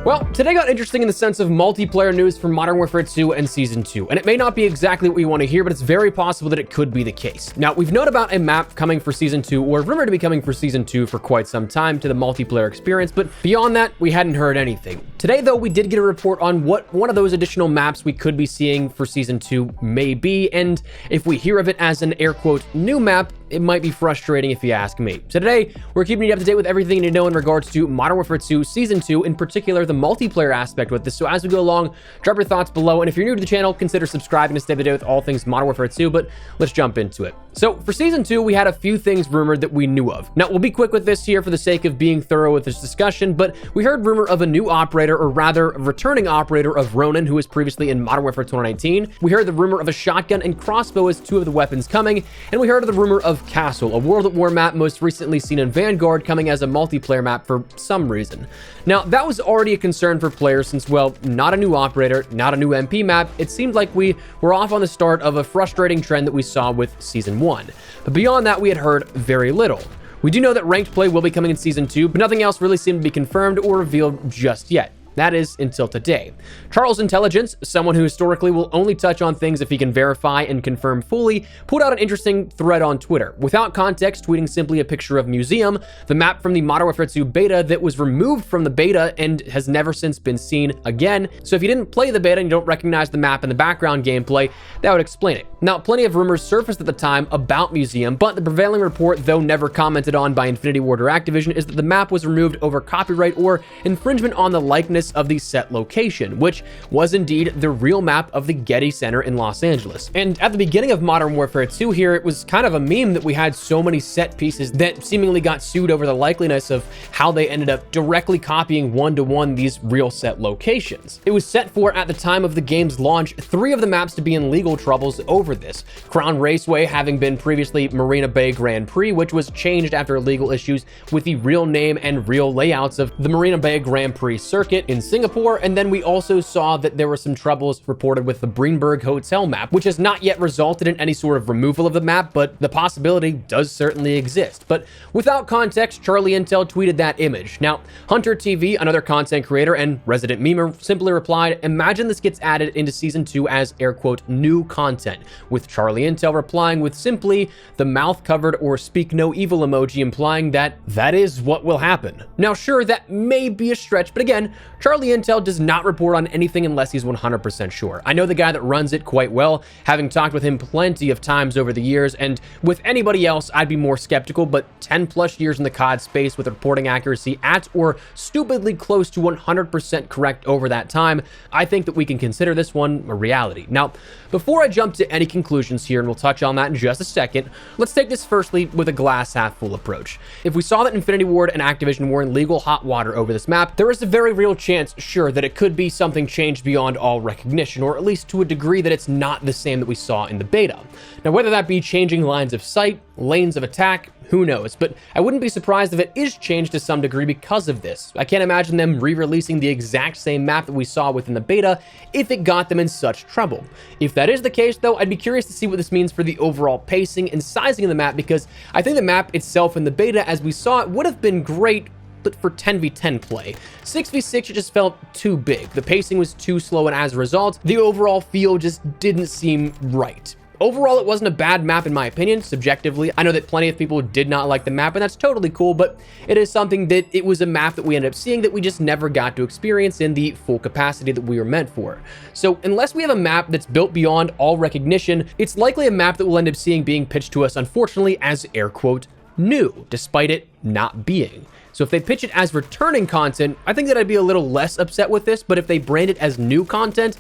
Well, today got interesting in the sense of multiplayer news from Modern Warfare 2 and Season 2, and it may not be exactly what you want to hear, but it's very possible that it could be the case. Now, we've known about a map coming for Season 2, or rumored to be coming for Season 2 for quite some time to the multiplayer experience, but beyond that, we hadn't heard anything. Today, though, we did get a report on what one of those additional maps we could be seeing for Season 2 may be, and if we hear of it as an air-quote new map, it might be frustrating if you ask me. So today, we're keeping you up to date with everything you need to know in regards to Modern Warfare 2 Season 2, in particular, the multiplayer aspect with this. So as we go along, drop your thoughts below, and if you're new to the channel, consider subscribing to stay up to date with all things Modern Warfare 2, but let's jump into it. So for Season 2, we had a few things rumored that we knew of. Now, we'll be quick with this here for the sake of being thorough with this discussion, but we heard rumor of a new operator, or rather, a returning operator of Ronin, who was previously in Modern Warfare 2019. We heard the rumor of a shotgun and crossbow as two of the weapons coming, and we heard of the rumor of Castle, a World at War map most recently seen in Vanguard, coming as a multiplayer map for some reason. Now, that was already a concern for players since, well, not a new operator, not a new MP map. It seemed like we were off on the start of a frustrating trend that we saw with Season 1. But beyond that, we had heard very little. We do know that ranked play will be coming in Season 2, but nothing else really seemed to be confirmed or revealed just yet. That is, until today. Charles Intelligence, someone who historically will only touch on things if he can verify and confirm fully, put out an interesting thread on Twitter. Without context, tweeting simply a picture of Museum, the map from the Modern Warfare 2 beta that was removed from the beta and has never since been seen again. So if you didn't play the beta and you don't recognize the map in the background gameplay, that would explain it. Now, plenty of rumors surfaced at the time about Museum, but the prevailing report, though never commented on by Infinity Ward or Activision, is that the map was removed over copyright or infringement on the likeness of the set location, which was indeed the real map of the Getty Center in Los Angeles. And at the beginning of Modern Warfare 2 here, it was kind of a meme that we had so many set pieces that seemingly got sued over the likeliness of how they ended up directly copying one-to-one these real set locations. It was set for, at the time of the game's launch, 3 of the maps to be in legal troubles over this. Crown Raceway having been previously Marina Bay Grand Prix, which was changed after legal issues with the real name and real layouts of the Marina Bay Grand Prix circuit in Singapore. And then we also saw that there were some troubles reported with the Breenberg Hotel map, which has not yet resulted in any sort of removal of the map, but the possibility does certainly exist. But without context, Charlie Intel tweeted that image. Now, Hunter TV, another content creator and resident memer, simply replied, "Imagine this gets added into Season 2 as air quote new content," with Charlie Intel replying with simply the mouth covered or speak no evil emoji, implying that that is what will happen. Now, sure, that may be a stretch, but again, Charlie Intel does not report on anything unless he's 100% sure. I know the guy that runs it quite well, having talked with him plenty of times over the years, and with anybody else, I'd be more skeptical, but 10 plus years in the COD space with reporting accuracy at or stupidly close to 100% correct over that time, I think that we can consider this one a reality. Now, before I jump to any conclusions here, and we'll touch on that in just a second, let's take this firstly with a glass half full approach. If we saw that Infinity Ward and Activision were in legal hot water over this map, there is a very real chance, sure, that it could be something changed beyond all recognition, or at least to a degree that it's not the same that we saw in the beta. Now, whether that be changing lines of sight, lanes of attack, who knows, but I wouldn't be surprised if it is changed to some degree because of this. I can't imagine them re-releasing the exact same map that we saw within the beta if it got them in such trouble. If that is the case, though, I'd be curious to see what this means for the overall pacing and sizing of the map, because I think the map itself in the beta, as we saw it, would have been great, but for 10v10 play. 6v6, it just felt too big. The pacing was too slow, and as a result, the overall feel just didn't seem right. Overall, it wasn't a bad map in my opinion, subjectively. I know that plenty of people did not like the map, and that's totally cool, but it is something that it was a map that we ended up seeing that we just never got to experience in the full capacity that we were meant for. So unless we have a map that's built beyond all recognition, it's likely a map that we'll end up seeing being pitched to us, unfortunately, as air quote new, despite it not being. So if they pitch it as returning content, I think that I'd be a little less upset with this, but if they brand it as new content,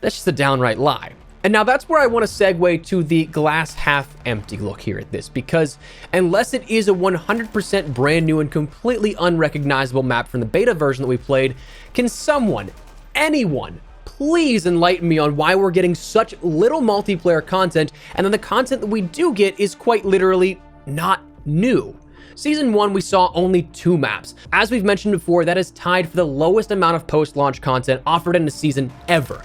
that's just a downright lie. And now that's where I want to segue to the glass half empty look here at this, because unless it is a 100% brand new and completely unrecognizable map from the beta version that we played, can someone, anyone, please enlighten me on why we're getting such little multiplayer content, and then the content that we do get is quite literally not new. Season 1, we saw only 2 maps. As we've mentioned before, that is tied for the lowest amount of post-launch content offered in a season ever.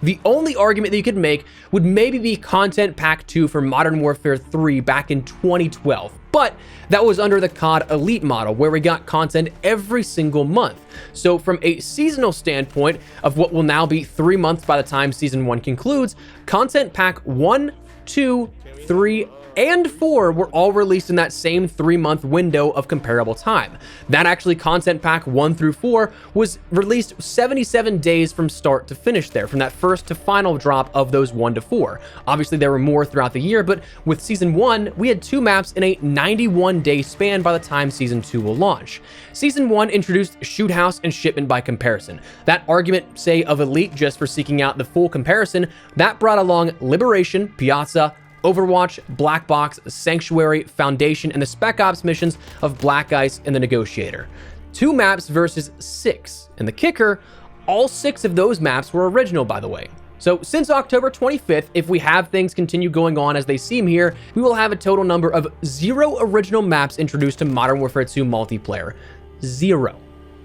The only argument that you could make would maybe be Content Pack 2 for Modern Warfare 3 back in 2012, but that was under the COD Elite model where we got content every single month. So from a seasonal standpoint of what will now be 3 months by the time Season 1 concludes, Content Pack 1, 2, 3, and 4 were all released in that same 3-month window of comparable time. That actually, Content Pack 1 through 4 was released 77 days from start to finish there, from that first to final drop of those 1 to 4. Obviously, there were more throughout the year, but with Season 1, we had 2 maps in a 91-day span by the time Season 2 will launch. Season 1 introduced Shoot House and Shipment by comparison. That argument, say, of Elite just for seeking out the full comparison, that brought along Liberation, Piazza, Overwatch, Black Box, Sanctuary, Foundation, and the Spec Ops missions of Black Ice and the Negotiator. 2 maps versus 6. And the kicker, all 6 of those maps were original, by the way. So since October 25th, if we have things continue going on as they seem here, we will have a total number of 0 original maps introduced to Modern Warfare 2 multiplayer. 0.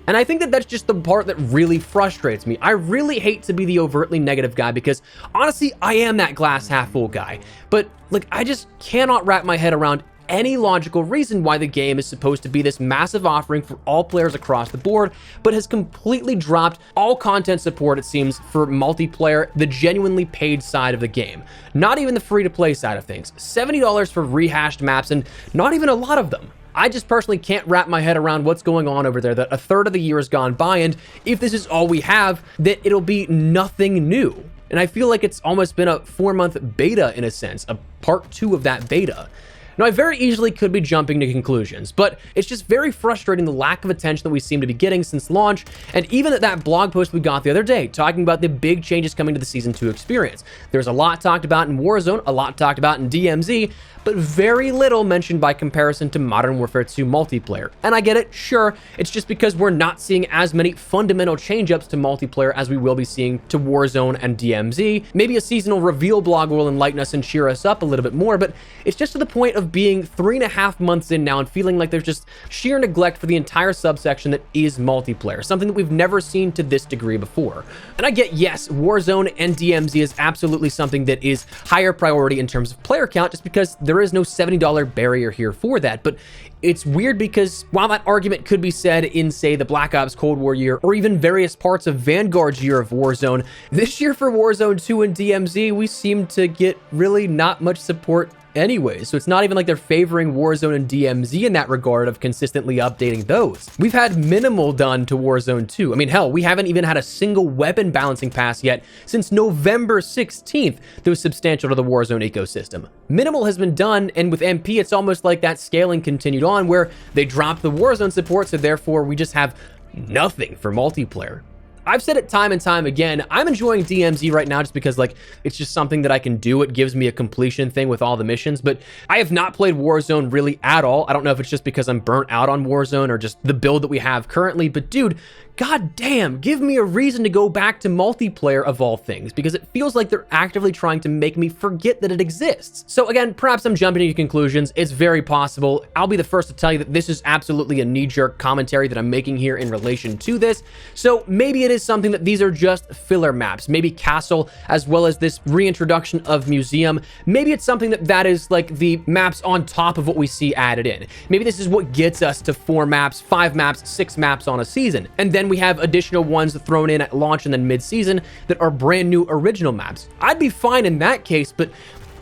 And I think that that's just the part that really frustrates me. I really hate to be the overtly negative guy because honestly, I am that glass half full guy. But like, I just cannot wrap my head around any logical reason why the game is supposed to be this massive offering for all players across the board, but has completely dropped all content support, it seems, for multiplayer, the genuinely paid side of the game. Not even the free-to-play side of things. $70 for rehashed maps, and not even a lot of them. I just personally can't wrap my head around what's going on over there, that a third of the year has gone by, and if this is all we have, that it'll be nothing new. And I feel like it's almost been a 4-month beta in a sense, a part 2 of that beta. Now, I very easily could be jumping to conclusions, but it's just very frustrating the lack of attention that we seem to be getting since launch, and even that blog post we got the other day talking about the big changes coming to the Season 2 experience. There's a lot talked about in Warzone, a lot talked about in DMZ, but very little mentioned by comparison to Modern Warfare 2 multiplayer. And I get it, sure, it's just because we're not seeing as many fundamental change-ups to multiplayer as we will be seeing to Warzone and DMZ. Maybe a seasonal reveal blog will enlighten us and cheer us up a little bit more, but it's just to the point of being 3.5 months in now and feeling like there's just sheer neglect for the entire subsection that is multiplayer, something that we've never seen to this degree before. And I get, yes, Warzone and DMZ is absolutely something that is higher priority in terms of player count, just because there is no $70 barrier here for that. But it's weird because while that argument could be said in, say, the Black Ops Cold War year, or even various parts of Vanguard's year of Warzone, this year for Warzone 2 and DMZ, we seem to get really not much support anyway. So it's not even like they're favoring Warzone and DMZ in that regard of consistently updating those. We've had minimal done to Warzone 2. I mean, hell, we haven't even had a single weapon balancing pass yet since November 16th that was substantial to the Warzone ecosystem. Minimal has been done, and with MP, it's almost like that scaling continued on where they dropped the Warzone support, so therefore we just have nothing for multiplayer. I've said it time and time again, I'm enjoying DMZ right now just because, like, it's just something that I can do. It gives me a completion thing with all the missions, but I have not played Warzone really at all. I don't know if it's just because I'm burnt out on Warzone or just the build that we have currently, but dude, god damn, give me a reason to go back to multiplayer of all things, because it feels like they're actively trying to make me forget that it exists. So again, perhaps I'm jumping to conclusions. It's very possible. I'll be the first to tell you that this is absolutely a knee-jerk commentary that I'm making here in relation to this. So maybe it is something that these are just filler maps, maybe Castle, as well as this reintroduction of Museum. Maybe it's something that is like the maps on top of what we see added in. Maybe this is what gets us to 4 maps, 5 maps, 6 maps on a season. And then we have additional ones thrown in at launch and then mid-season that are brand new original maps. I'd be fine in that case, but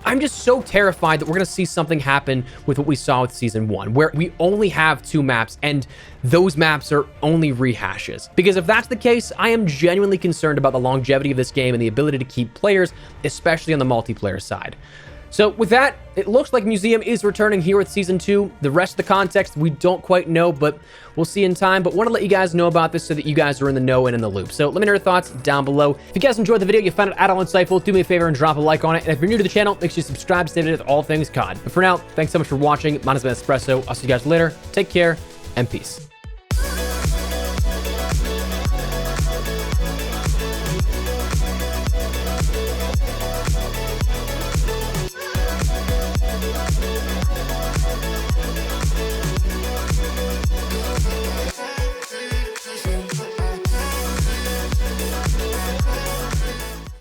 I'm just so terrified that we're going to see something happen with what we saw with Season 1, where we only have 2 maps and those maps are only rehashes. Because if that's the case, I am genuinely concerned about the longevity of this game and the ability to keep players, especially on the multiplayer side. So with that, it looks like Museum is returning here with Season 2. The rest of the context, we don't quite know, but we'll see in time. But want to let you guys know about this so that you guys are in the know and in the loop. So let me know your thoughts down below. If you guys enjoyed the video, you found it at all insightful, do me a favor and drop a like on it. And if you're new to the channel, make sure you subscribe to stay updated with all things COD. But for now, thanks so much for watching. Mine has been Espresso. I'll see you guys later. Take care and peace.